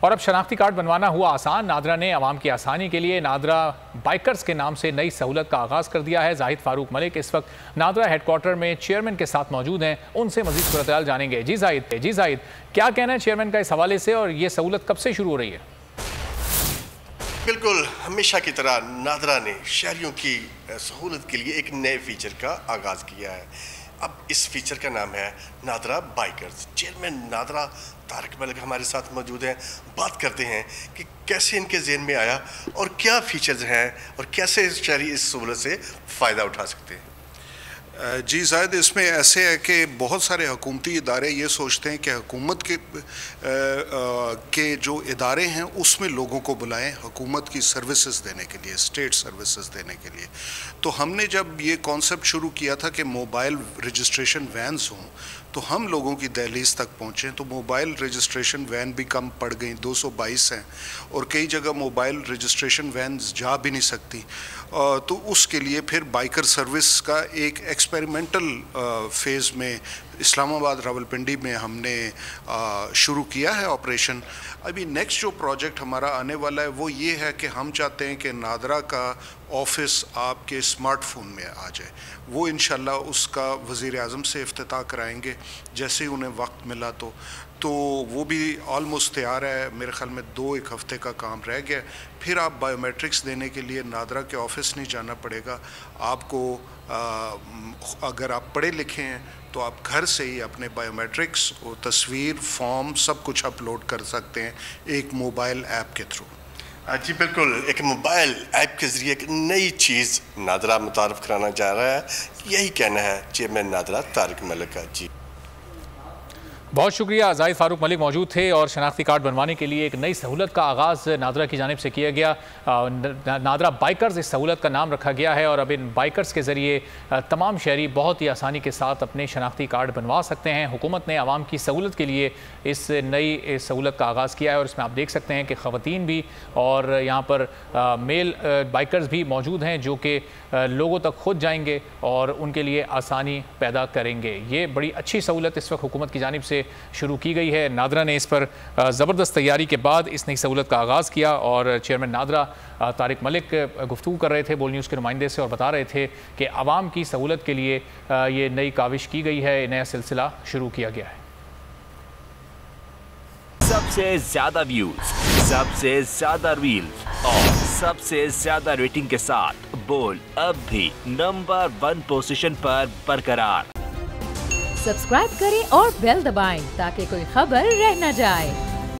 اور اب شناختی کارڈ بنوانا ہوا آسان۔ نادرا نے عوام کی آسانی کے لیے نادرا بائکرز کے نام سے نئی سہولت کا آغاز کر دیا ہے۔ زاہد فاروق ملک اس وقت نادرا ہیڈ کوارٹر میں چیئرمین کے ساتھ موجود ہیں، ان سے مزید صورتحال جانیں گے۔ جی زاہد، کیا کہنا ہے چیئرمین کا اس حوالے سے اور یہ سہولت کب سے شروع ہو رہی ہے؟ بالکل ہمیشہ کی طرح نادرا نے شہریوں کی سہولت کے لیے ایک نئے فیچر کا آغاز کیا ہے۔ اب اس فیچر کا نام ہے نادرا بائکرز۔ چیئرمین نادرا طارق ملک ہمارے ساتھ موجود ہیں۔ بات کرتے ہیں کہ کیسے ان کے ذہن میں آیا اور کیا فیچرز ہیں اور کیسے شہری اس سہولت سے فائدہ اٹھا سکتے ہیں۔ جی زاہد، اس میں ایسے ہے کہ بہت سارے حکومتی ادارے یہ سوچتے ہیں کہ حکومت کے جو ادارے ہیں اس میں لوگوں کو بلائیں حکومت کی سروسز دینے کے لیے، اسٹیٹ سروسز دینے کے لیے۔ تو ہم نے جب یہ کانسیپٹ شروع کیا تھا کہ موبائل رجسٹریشن وینز ہوں تو ہم لوگوں کی دہلیز تک پہنچیں، تو موبائل رجسٹریشن وین بھی کم پڑ گئیں، 222 ہیں، اور کئی جگہ موبائل رجسٹریشن وینز جا بھی نہیں سکتی۔ تو اس کے لیے پھر بائکر سروس کا ایک ایکسپیریمنٹل فیز میں اسلام آباد راولپنڈی میں ہم نے شروع کیا ہے آپریشن۔ ابھی نیکسٹ جو پروجیکٹ ہمارا آنے والا ہے وہ یہ ہے کہ ہم چاہتے ہیں کہ نادرا کا آفس آپ کے اسمارٹ فون میں آ جائے۔ وہ انشاءاللہ اس کا وزیر اعظم سے افتتاح کرائیں گے جیسے ہی انہیں وقت ملا تو وہ بھی آلموسٹ تیار ہے۔ میرے خیال میں 2-1 ہفتے کا کام رہ گیا۔ پھر آپ بائیو میٹرکس دینے کے لیے نادرا کے آفس نہیں جانا پڑے گا آپ کو۔ اگر آپ پڑھے لکھے ہیں تو آپ گھر سے ہی اپنے بائیو میٹرکس اور تصویر، فارم سب کچھ اپلوڈ کر سکتے ہیں ایک موبائل ایپ کے تھرو۔ جی بالکل، ایک موبائل ایپ کے ذریعے ایک نئی چیز نادرا متعارف کرانا جا رہا ہے، یہی کہنا ہے چیئرمین نادرا طارق ملک کا۔ جی بہت شکریہ۔ زاہد فاروق ملک موجود تھے اور شناختی کارڈ بنوانے کے لیے ایک نئی سہولت کا آغاز نادرا کی جانب سے کیا گیا۔ نادرا بائکرز اس سہولت کا نام رکھا گیا ہے اور اب ان بائکرز کے ذریعے تمام شہری بہت ہی آسانی کے ساتھ اپنے شناختی کارڈ بنوا سکتے ہیں۔ حکومت نے عوام کی سہولت کے لیے اس نئی سہولت کا آغاز کیا ہے اور اس میں آپ دیکھ سکتے ہیں کہ خواتین بھی اور یہاں پر میل بائکرز بھی موجود ہیں جو کہ لوگوں تک خود جائیں گے اور ان کے لیے آسانی پیدا کریں گے۔ یہ بڑی اچھی سہولت اس وقت حکومت کی جانب سے شروع کی گئی ہے۔ نادرا نے اس پر زبردست تیاری کے بعد اس نئی سہولت کا آغاز کیا اور چیئرمین نادرا طارق ملک گفتگو کر رہے تھے بول نیوز کے نمائندے سے اور بتا رہے تھے کہ عوام کی سہولت کے لیے یہ نئی کاوش کی گئی ہے، نیا سلسلہ شروع کیا گیا ہے۔ سب سے زیادہ ویوز، سب سے زیادہ ریلز اور سب سے زیادہ ریٹنگ کے ساتھ بول اب بھی نمبر 1 پوزیشن پر برقرار۔ سبسکرائب کریں اور بیل دبائیں تاکہ کوئی خبر رہ نہ جائے۔